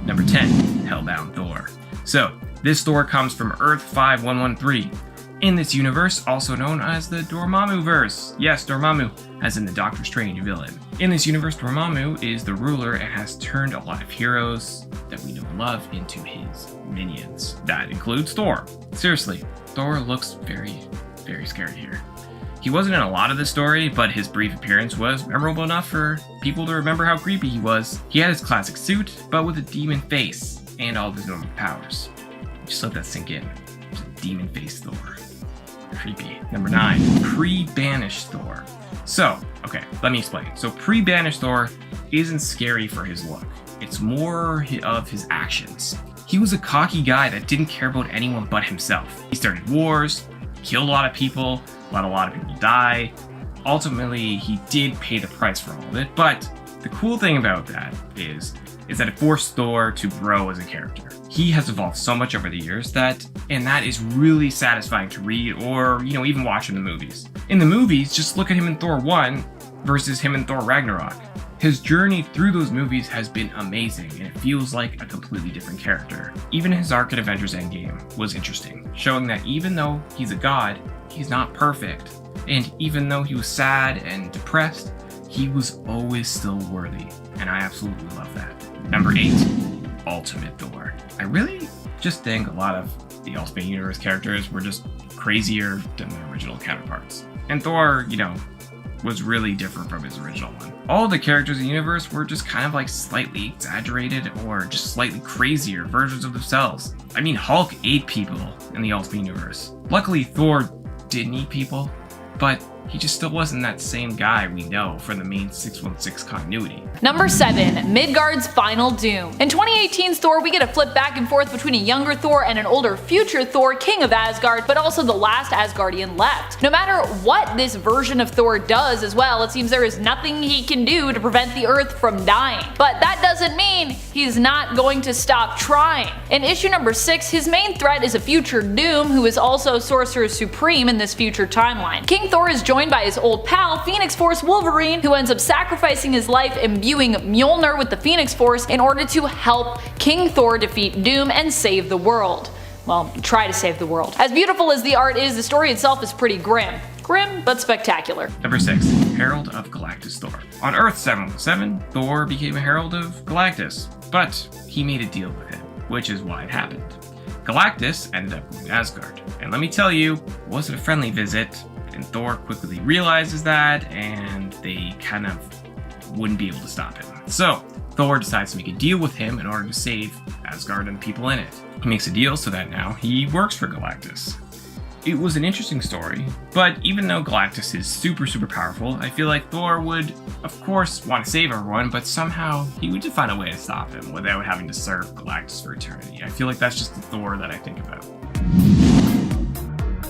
Number 10, Hellbound Thor. So, this Thor comes from Earth 5113. In this universe, also known as the Dormammu-verse. Yes, Dormammu, as in the Doctor Strange villain. In this universe, Dormammu is the ruler and has turned a lot of heroes that we know and love into his minions. That includes Thor. Seriously, Thor looks very, very scary here. He wasn't in a lot of the story, but his brief appearance was memorable enough for people to remember how creepy he was. He had his classic suit, but with a demon face and all of his normal powers. Just let that sink in. Demon face Thor. Creepy. Number 9, Pre-Banished Thor. So, okay, let me explain. So Pre-Banished Thor isn't scary for his look. It's more of his actions. He was a cocky guy that didn't care about anyone but himself. He started wars, killed a lot of people, let a lot of people die. Ultimately, he did pay the price for all of it, but the cool thing about that is that it forced Thor to grow as a character. He has evolved so much over the years and that is really satisfying to read or, even watch in the movies. In the movies, just look at him in Thor 1 versus him in Thor Ragnarok. His journey through those movies has been amazing, and it feels like a completely different character. Even his arc in Avengers Endgame was interesting, showing that even though he's a god, he's not perfect. And even though he was sad and depressed, he was always still worthy, and I absolutely love that. Number 8, Ultimate Thor. I really just think a lot of the Ultimate Universe characters were just crazier than their original counterparts. And Thor, was really different from his original one. All the characters in the universe were just kind of like slightly exaggerated or just slightly crazier versions of themselves. I mean, Hulk ate people in the Ultimate Universe. Luckily, Thor didn't eat people, but he just still wasn't that same guy we know from the main 616 continuity. Number 7, Midgard's Final Doom. In 2018's Thor, we get a flip back and forth between a younger Thor and an older future Thor, king of Asgard, but also the last Asgardian left. No matter what this version of Thor does as well, it seems there is nothing he can do to prevent the Earth from dying. But that doesn't mean he's not going to stop trying. In issue number 6, his main threat is a future Doom who is also Sorcerer Supreme in this future timeline. King Thor is joined by his old pal, Phoenix Force Wolverine, who ends up sacrificing his life imbuing Mjolnir with the Phoenix Force in order to help King Thor defeat Doom and save the world. Well, try to save the world. As beautiful as the art is, the story itself is pretty grim. Grim, but spectacular. Number 6, Herald of Galactus Thor. On Earth 717, Thor became a Herald of Galactus, but he made a deal with him, which is why it happened. Galactus ended up going to Asgard, and let me tell you, it wasn't a friendly visit. And Thor quickly realizes that, and they kind of wouldn't be able to stop him. So, Thor decides to make a deal with him in order to save Asgard and the people in it. He makes a deal so that now he works for Galactus. It was an interesting story, but even though Galactus is super powerful, I feel like Thor would, of course, want to save everyone, but somehow he would just find a way to stop him without having to serve Galactus for eternity. I feel like that's just the Thor that I think about.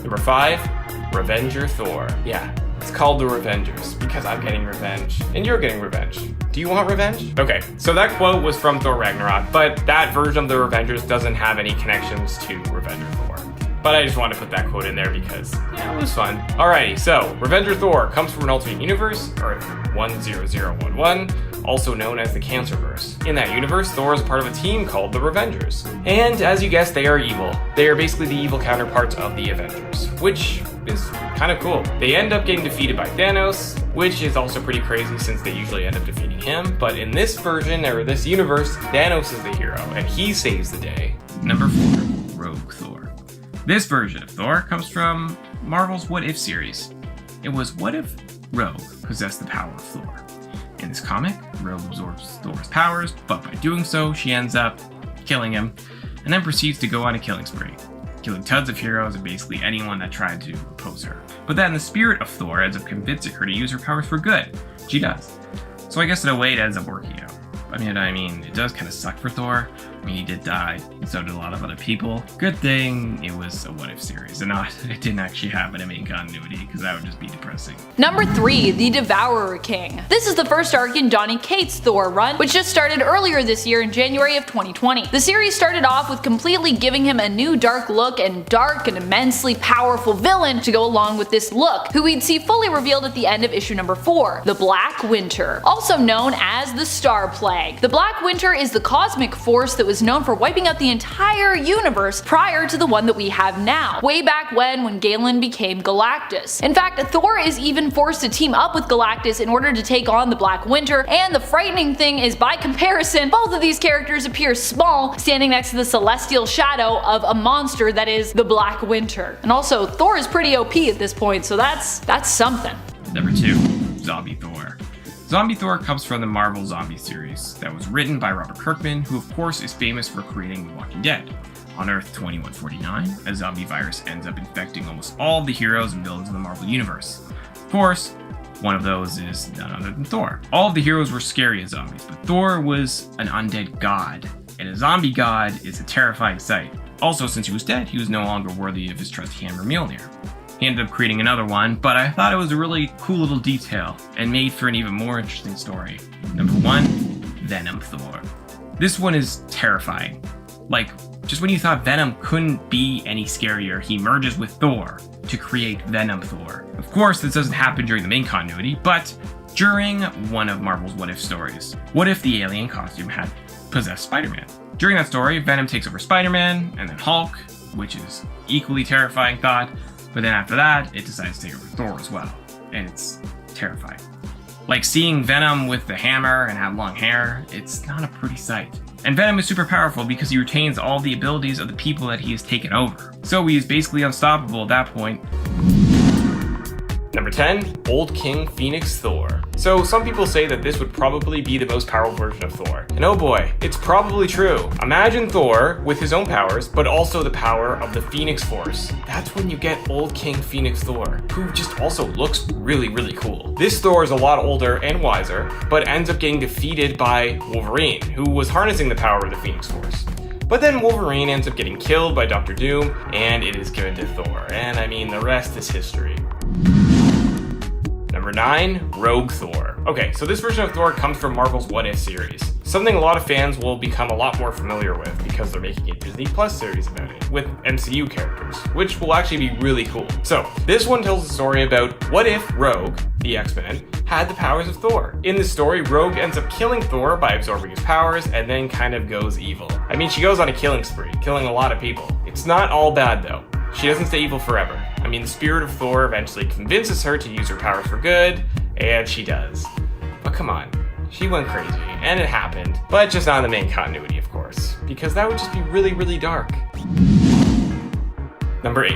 Number 5, Revenger Thor. Yeah, it's called the Revengers because I'm getting revenge and you're getting revenge. Do you want revenge? Okay, so that quote was from Thor Ragnarok, but that version of the Revengers doesn't have any connections to Revenger Thor. But I just wanted to put that quote in there because, it was fun. Alrighty, so Revenger Thor comes from an alternate universe, Earth 10011, also known as the Cancerverse. In that universe, Thor is part of a team called the Revengers. And as you guessed, they are evil. They are basically the evil counterparts of the Avengers, which is kind of cool. They end up getting defeated by Thanos, which is also pretty crazy since they usually end up defeating him. But in this version, or this universe, Thanos is the hero, and he saves the day. Number 4, Rogue Thor. This version of Thor comes from Marvel's What If series. It was what if Rogue possessed the power of Thor. In this comic, Rogue absorbs Thor's powers, but by doing so, she ends up killing him, and then proceeds to go on a killing spree, killing tons of heroes and basically anyone that tried to oppose her. But then the spirit of Thor ends up convincing her to use her powers for good. She does. So I guess in a way it ends up working out. I mean, it does kind of suck for Thor. I mean, he did die, and so did a lot of other people. Good thing it was a What If series, and it didn't actually happen in main continuity, because that would just be depressing. Number 3, the Devourer King. This is the first arc in Donny Cates' Thor run, which just started earlier this year in January of 2020. The series started off with completely giving him a new dark look and dark and immensely powerful villain to go along with this look, who we'd see fully revealed at the end of issue number 4, the Black Winter, also known as the Star Plague. egg. The Black Winter is the cosmic force that was known for wiping out the entire universe prior to the one that we have now, way back when Galen became Galactus. In fact, Thor is even forced to team up with Galactus in order to take on the Black Winter, and the frightening thing is, by comparison, both of these characters appear small, standing next to the celestial shadow of a monster that is the Black Winter. And also, Thor is pretty OP at this point, so that's something. Number 2. Zombie Thor. Zombie Thor comes from the Marvel Zombie series that was written by Robert Kirkman, who of course is famous for creating The Walking Dead. On Earth 2149, a zombie virus ends up infecting almost all the heroes and villains in the Marvel Universe. Of course, one of those is none other than Thor. All of the heroes were scary as zombies, but Thor was an undead god, and a zombie god is a terrifying sight. Also, since he was dead, he was no longer worthy of his trusty hammer Mjolnir. He ended up creating another one, but I thought it was a really cool little detail and made for an even more interesting story. Number 1, Venom Thor. This one is terrifying. Like, just when you thought Venom couldn't be any scarier, he merges with Thor to create Venom Thor. Of course, this doesn't happen during the main continuity, but during one of Marvel's What If stories. What if the alien costume had possessed Spider-Man? During that story, Venom takes over Spider-Man, and then Hulk, which is equally terrifying thought, but then after that, it decides to take over Thor as well, and it's terrifying. Like seeing Venom with the hammer and have long hair, it's not a pretty sight. And Venom is super powerful because he retains all the abilities of the people that he has taken over. So he is basically unstoppable at that point. Number 10, Old King Phoenix Thor. So some people say that this would probably be the most powerful version of Thor. And oh boy, it's probably true. Imagine Thor with his own powers, but also the power of the Phoenix Force. That's when you get Old King Phoenix Thor, who just also looks really, really cool. This Thor is a lot older and wiser, but ends up getting defeated by Wolverine, who was harnessing the power of the Phoenix Force. But then Wolverine ends up getting killed by Dr. Doom, and it is given to Thor. And I mean, the rest is history. Number 9, Rogue Thor. Okay, so this version of Thor comes from Marvel's What If series. Something a lot of fans will become a lot more familiar with because they're making a Disney Plus series about it, with MCU characters, which will actually be really cool. So, this one tells a story about what if Rogue, the X-Men, had the powers of Thor. In this story, Rogue ends up killing Thor by absorbing his powers and then kind of goes evil. I mean, she goes on a killing spree, killing a lot of people. It's not all bad though. She doesn't stay evil forever. I mean, the spirit of Thor eventually convinces her to use her powers for good, and she does. But come on, she went crazy, and it happened. But just not in the main continuity, of course, because that would just be really, really dark. Number 8,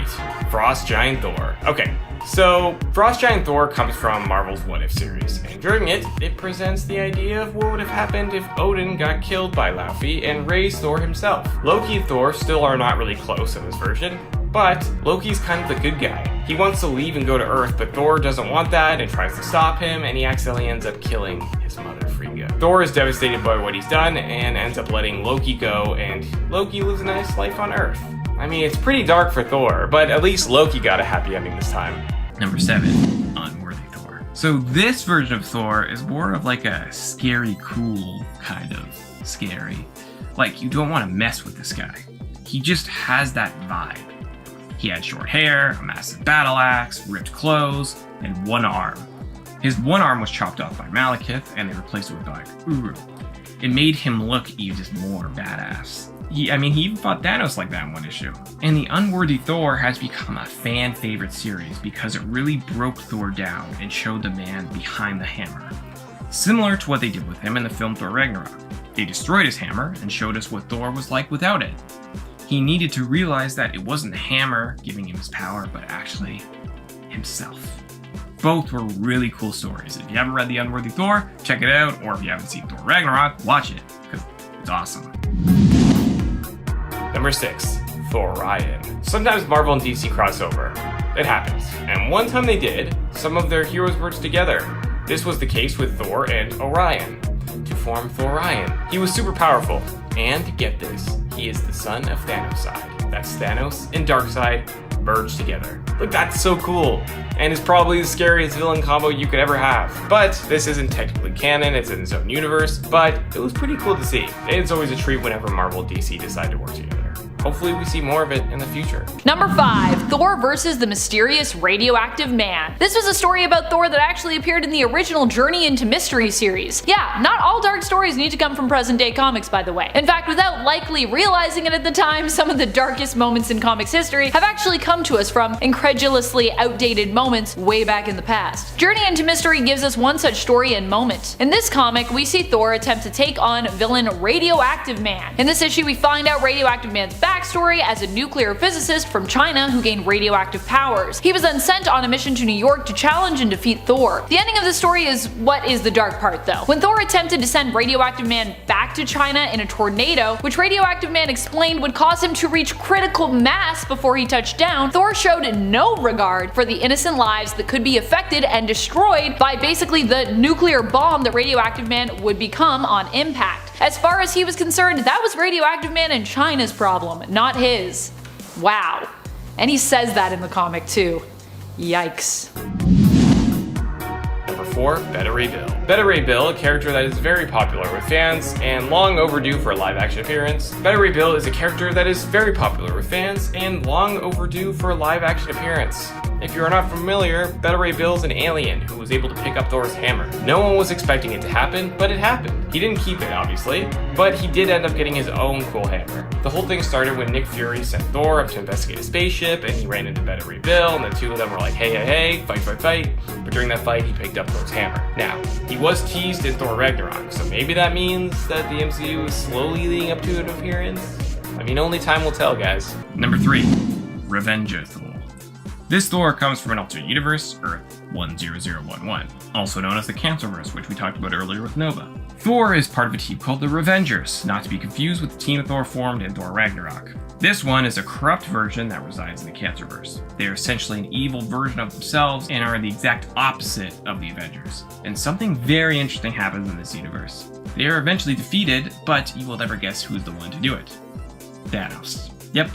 Frost Giant Thor. Okay, so Frost Giant Thor comes from Marvel's What If series, and during it, it presents the idea of what would have happened if Odin got killed by Laufey and raised Thor himself. Loki and Thor still are not really close in this version, but Loki's kind of the good guy. He wants to leave and go to Earth, but Thor doesn't want that and tries to stop him, and he accidentally ends up killing his mother, Frigga. Thor is devastated by what he's done and ends up letting Loki go, and Loki lives a nice life on Earth. I mean, it's pretty dark for Thor, but at least Loki got a happy ending this time. Number 7, Unworthy Thor. So this version of Thor is more of like a scary, cool kind of scary. Like, you don't want to mess with this guy. He just has that vibe. He had short hair, a massive battle axe, ripped clothes, and one arm. His one arm was chopped off by Malekith, and they replaced it with Black Uru. It made him look even just more badass. He even fought Thanos like that in one issue. And the Unworthy Thor has become a fan favorite series because it really broke Thor down and showed the man behind the hammer. Similar to what they did with him in the film Thor Ragnarok. They destroyed his hammer and showed us what Thor was like without it. He needed to realize that it wasn't the hammer giving him his power, but actually himself. Both were really cool stories. If you haven't read The Unworthy Thor, check it out, or if you haven't seen Thor Ragnarok, watch it, because it's awesome. Number 6, Thor Ryan. Sometimes Marvel and DC cross over. It happens, and one time they did, some of their heroes worked together. This was the case with Thor and Orion, to form Thor Ryan. He was super powerful, and get this, he is the son of Thanos. That's Thanos and Darkseid merged together. Like, that's so cool, and is probably the scariest villain combo you could ever have. But this isn't technically canon, it's in its own universe, but it was pretty cool to see. It's always a treat whenever Marvel and DC decide to work together. hopefully we see more of it in the future. Number 5. Thor vs. the mysterious radioactive man. This was a story about Thor that actually appeared in the original Journey into Mystery series. Yeah, not all dark stories need to come from present day comics, by the way. In fact, without likely realizing it at the time, some of the darkest moments in comics history have actually come to us from incredulously outdated moments way back in the past. Journey into Mystery gives us one such story and moment. In this comic, we see Thor attempt to take on villain Radioactive Man. In this issue, we find out Radioactive Man's backstory as a nuclear physicist from China who gained radioactive powers. He was then sent on a mission to New York to challenge and defeat Thor. The ending of the story is what is the dark part though. When Thor attempted to send Radioactive Man back to China in a tornado, which Radioactive Man explained would cause him to reach critical mass before he touched down, Thor showed no regard for the innocent lives that could be affected and destroyed by basically the nuclear bomb that Radioactive Man would become on impact. As far as he was concerned, that was Radioactive Man in China's problem, not his. Wow. And he says that in the comic too. Yikes. Number 4. Beta Ray Bill. Beta Ray Bill, a character that is very popular with fans and long overdue for a live action appearance. Beta Ray Bill is a character that is very popular with fans and long overdue for a live action appearance. If you are not familiar, Beta Ray Bill is an alien who was able to pick up Thor's hammer. No one was expecting it to happen, but it happened. He didn't keep it, obviously, but he did end up getting his own cool hammer. The whole thing started when Nick Fury sent Thor up to investigate a spaceship, and he ran into Beta Ray Bill, and the two of them were like, hey, fight. But during that fight, he picked up Thor's hammer. Now, he was teased in Thor Ragnarok, so maybe that means that the MCU is slowly leading up to an appearance? I mean, only time will tell, guys. Number 3. Revenger Thor. This Thor comes from an alternate universe, Earth 10011, also known as the Cancerverse, which we talked about earlier with Nova. Thor is part of a team called the Revengers, not to be confused with the team that Thor formed in Thor Ragnarok. This one is a corrupt version that resides in the Cancerverse. They are essentially an evil version of themselves and are the exact opposite of the Avengers. And something very interesting happens in this universe. They are eventually defeated, but you will never guess who's the one to do it. Thanos. Yep.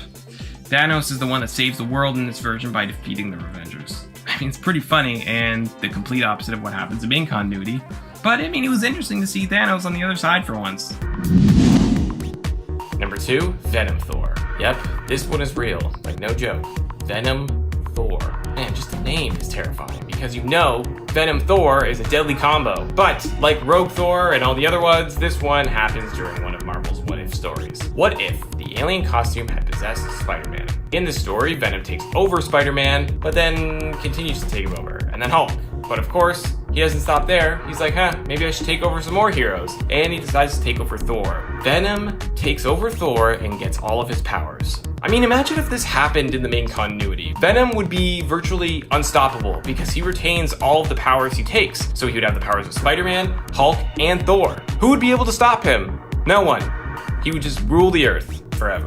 Thanos is the one that saves the world in this version by defeating the Revengers. I mean, it's pretty funny and the complete opposite of what happens in main continuity, but I mean, it was interesting to see Thanos on the other side for once. Number 2, Venom Thor. Yep, this one is real, like no joke. Venom Thor. Man, just the name is terrifying because you know Venom Thor is a deadly combo, but like Rogue Thor and all the other ones, this one happens during one of Marvel's What If stories. What if the alien costume had possessed Spider-Man? In this story, Venom takes over Spider-Man, but then continues to take him over, and then Hulk. But of course, he doesn't stop there. He's like, maybe I should take over some more heroes. And he decides to take over Thor. Venom takes over Thor and gets all of his powers. I mean, imagine if this happened in the main continuity. Venom would be virtually unstoppable because he retains all of the powers he takes. So he would have the powers of Spider-Man, Hulk, and Thor. Who would be able to stop him? No one. He would just rule the earth forever.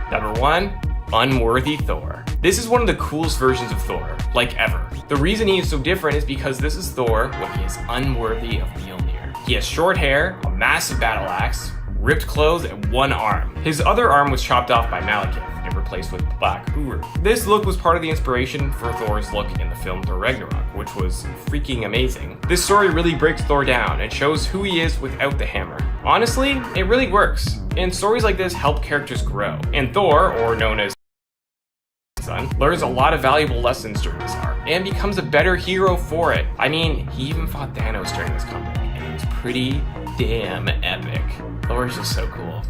Number 1, Unworthy Thor. This is one of the coolest versions of Thor, like ever. The reason he is so different is because this is Thor when he is unworthy of Mjolnir. He has short hair, a massive battle axe, ripped clothes, and one arm. His other arm was chopped off by Malekith and replaced with Black Uru. This look was part of the inspiration for Thor's look in the film Thor Ragnarok, which was freaking amazing. This story really breaks Thor down and shows who he is without the hammer. Honestly, it really works, and stories like this help characters grow. And Thor, or known as Son, learns a lot of valuable lessons during this arc, and becomes a better hero for it. I mean, he even fought Thanos during this comic, and it was pretty damn epic. Thor is just so cool.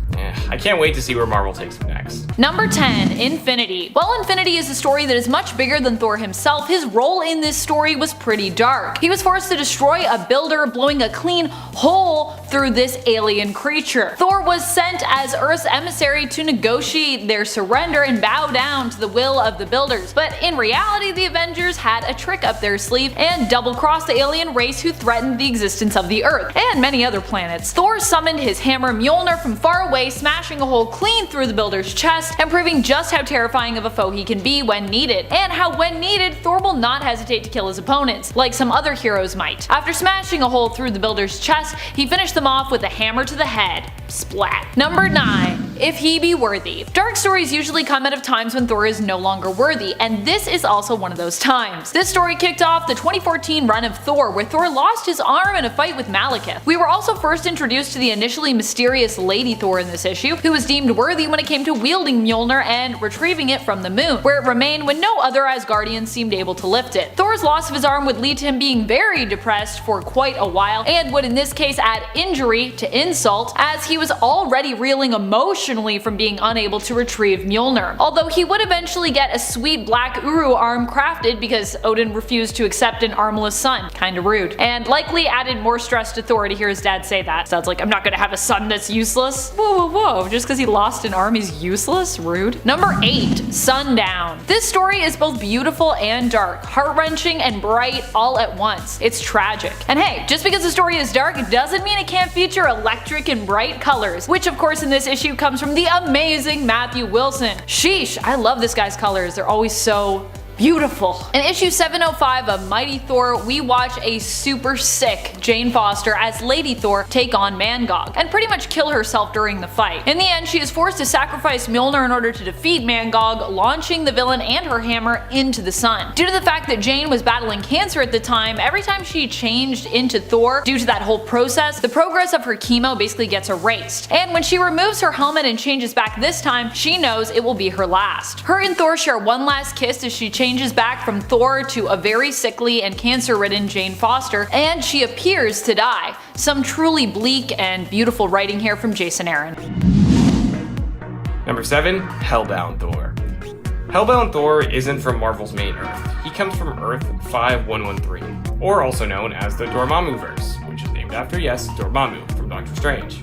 I can't wait to see where Marvel takes him next. Number 10, Infinity. While Infinity is a story that is much bigger than Thor himself, his role in this story was pretty dark. He was forced to destroy a builder, blowing a clean hole through this alien creature. Thor was sent as Earth's emissary to negotiate their surrender and bow down to the will of the builders. But in reality, the Avengers had a trick up their sleeve and double-crossed the alien race who threatened the existence of the Earth and many other planets. Thor summoned his hammer Mjolnir from far away, smashing a hole clean through the builder's chest and proving just how terrifying of a foe he can be when needed, and how when needed, Thor will not hesitate to kill his opponents, like some other heroes might. After smashing a hole through the builder's chest, he finished them off with a hammer to the head. Splat. Number 9, if he be worthy. Dark stories usually come out of times when Thor is no longer worthy, and this is also one of those times. This story kicked off the 2014 run of Thor, where Thor lost his arm in a fight with Malekith. We were also first introduced to the initially mysterious Lady Thor in this issue, who was deemed worthy when it came to wielding Mjolnir and retrieving it from the moon, where it remained when no other Asgardians seemed able to lift it. Thor's loss of his arm would lead to him being very depressed for quite a while, and would in this case add injury to insult, as he was already reeling emotionally from being unable to retrieve Mjolnir. Although he would eventually get a sweet black Uru arm crafted because Odin refused to accept an armless son. Kinda rude. And likely added more stress to Thor to hear his dad say that. Sounds like, I'm not gonna have a son that's useless. Whoa, whoa, whoa. Just because he lost an arm he's useless? Rude. Number 8. Sundown. This story is both beautiful and dark, heart-wrenching and bright all at once. It's tragic. And hey, just because the story is dark doesn't mean it can't feature electric and bright colors, which of course in this issue comes from the amazing Matthew Wilson. Sheesh, I love this guy's colors. They're always so beautiful. In issue 705 of Mighty Thor, we watch a super sick Jane Foster as Lady Thor take on Mangog, and pretty much kill herself during the fight. In the end, she is forced to sacrifice Mjolnir in order to defeat Mangog, launching the villain and her hammer into the sun. Due to the fact that Jane was battling cancer at the time, every time she changed into Thor, due to that whole process, the progress of her chemo basically gets erased. And when she removes her helmet and changes back this time, she knows it will be her last. Her and Thor share one last kiss as she changes back from Thor to a very sickly and cancer-ridden Jane Foster, and she appears to die. Some truly bleak and beautiful writing here from Jason Aaron. Number 7. Hellbound Thor. Hellbound Thor isn't from Marvel's main Earth. He comes from Earth 5113, or also known as the Dormammuverse, which is named after, yes, Dormammu from Doctor Strange.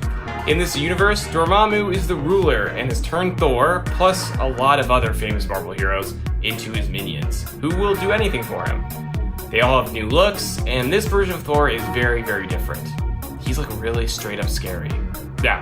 In this universe, Dormammu is the ruler and has turned Thor, plus a lot of other famous Marvel heroes, into his minions, who will do anything for him. They all have new looks, and this version of Thor is very, very different. He's like really straight up scary. Now,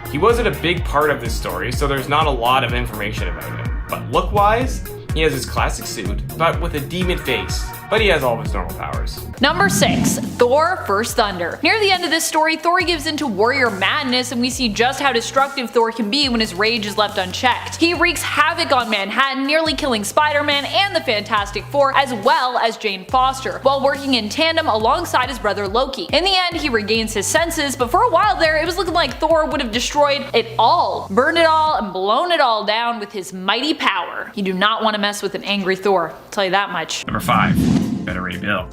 he wasn't a big part of this story, so there's not a lot of information about him, but look-wise, he has his classic suit, but with a demon face, but he has all of his normal powers. Number 6. Thor First Thunder. Near the end of this story, Thor gives into warrior madness, and we see just how destructive Thor can be when his rage is left unchecked. He wreaks havoc on Manhattan, nearly killing Spider-Man and the Fantastic Four, as well as Jane Foster, while working in tandem alongside his brother Loki. In the end, he regains his senses, but for a while there, it was looking like Thor would have destroyed it all, burned it all, and blown it all down with his mighty power. You do not want to mess with an angry Thor, I'll tell you that much. Number 5. Beta Ray Bill.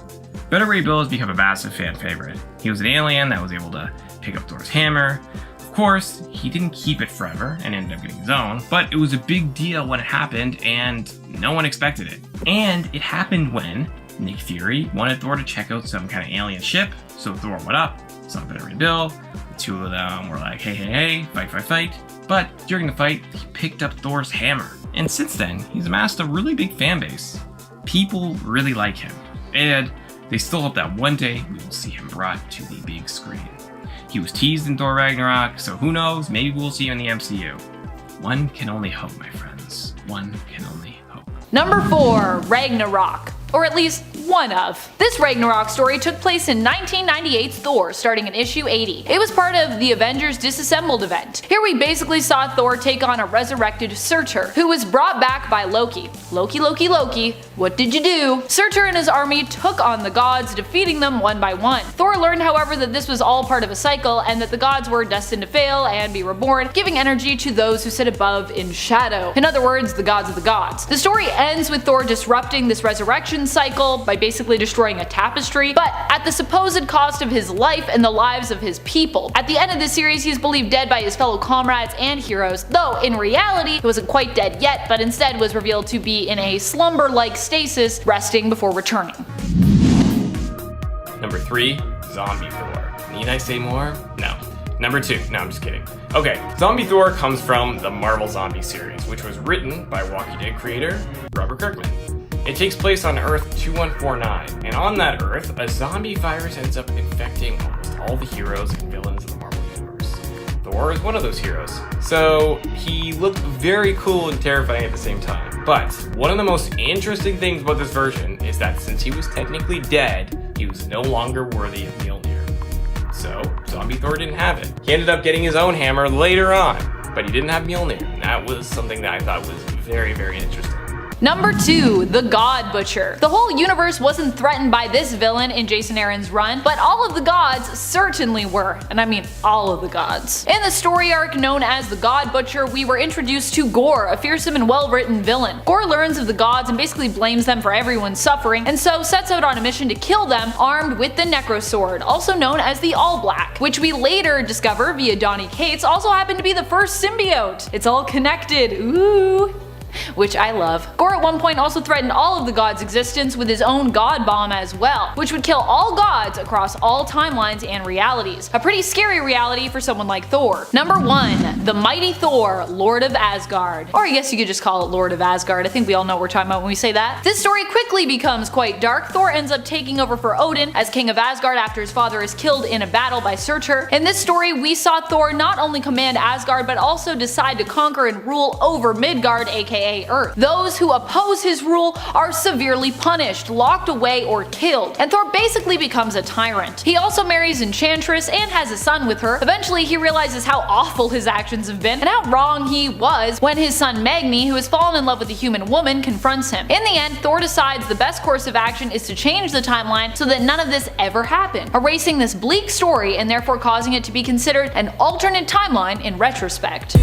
Beta Ray Bill has become a massive fan favorite. He was an alien that was able to pick up Thor's hammer. Of course, he didn't keep it forever and ended up getting his own, but it was a big deal when it happened and no one expected it. And it happened when Nick Fury wanted Thor to check out some kind of alien ship, so Thor went up, saw Beta Ray Bill, the two of them were like, hey, hey, hey, fight, fight, fight. But during the fight, he picked up Thor's hammer. And since then, he's amassed a really big fan base. People really like him, and they still hope that one day we will see him brought to the big screen. He was teased in Thor Ragnarok, so who knows, maybe we'll see him in the MCU. One can only hope, my friends. One can only hope. Number 4. Ragnarok. Or at least one of. This Ragnarok story took place in 1998's Thor, starting in issue 80. It was part of the Avengers Disassembled event. Here we basically saw Thor take on a resurrected Surtur, who was brought back by Loki. Loki, Loki, Loki, what did you do? Surtur and his army took on the gods, defeating them one by one. Thor learned, however, that this was all part of a cycle, and that the gods were destined to fail and be reborn, giving energy to those who sit above in shadow. In other words, the gods of the gods. The story ends with Thor disrupting this resurrection cycle by basically destroying a tapestry, but at the supposed cost of his life and the lives of his people. At the end of the series, he's believed dead by his fellow comrades and heroes, though in reality he wasn't quite dead yet, but instead was revealed to be in a slumber-like stasis, resting before returning. Number 3. Zombie Thor. Need I say more? No. Number 2. No, I'm just kidding. Okay, Zombie Thor comes from the Marvel Zombie series, which was written by Walking Dead creator Robert Kirkman. It takes place on Earth 2149, and on that Earth, a zombie virus ends up infecting almost all the heroes and villains of the Marvel Universe. Thor is one of those heroes. So, he looked very cool and terrifying at the same time. But, one of the most interesting things about this version is that since he was technically dead, he was no longer worthy of Mjolnir. So, Zombie Thor didn't have it. He ended up getting his own hammer later on. but he didn't have Mjolnir, and that was something that I thought was very, very interesting. Number 2, the God Butcher. The whole universe wasn't threatened by this villain in Jason Aaron's run, but all of the gods certainly were, and I mean all of the gods. In the story arc known as the God Butcher, we were introduced to Gorr, a fearsome and well-written villain. Gorr learns of the gods and basically blames them for everyone's suffering, and so sets out on a mission to kill them armed with the Necro Sword, also known as the All Black, which we later discover via Donny Cates also happened to be the first symbiote. It's all connected, ooh. Which I love. Gorr at one point also threatened all of the gods' existence with his own god bomb as well, which would kill all gods across all timelines and realities. A pretty scary reality for someone like Thor. Number 1, the mighty Thor, Lord of Asgard. Or I guess you could just call it Lord of Asgard. I think we all know what we're talking about when we say that. This story quickly becomes quite dark. Thor ends up taking over for Odin as king of Asgard after his father is killed in a battle by Surtur. In this story, we saw Thor not only command Asgard but also decide to conquer and rule over Midgard, aka Earth. Those who oppose his rule are severely punished, locked away, or killed, and Thor basically becomes a tyrant. He also marries Enchantress and has a son with her. Eventually he realizes how awful his actions have been and how wrong he was when his son Magni, who has fallen in love with a human woman, confronts him. In the end, Thor decides the best course of action is to change the timeline so that none of this ever happened, erasing this bleak story and therefore causing it to be considered an alternate timeline in retrospect.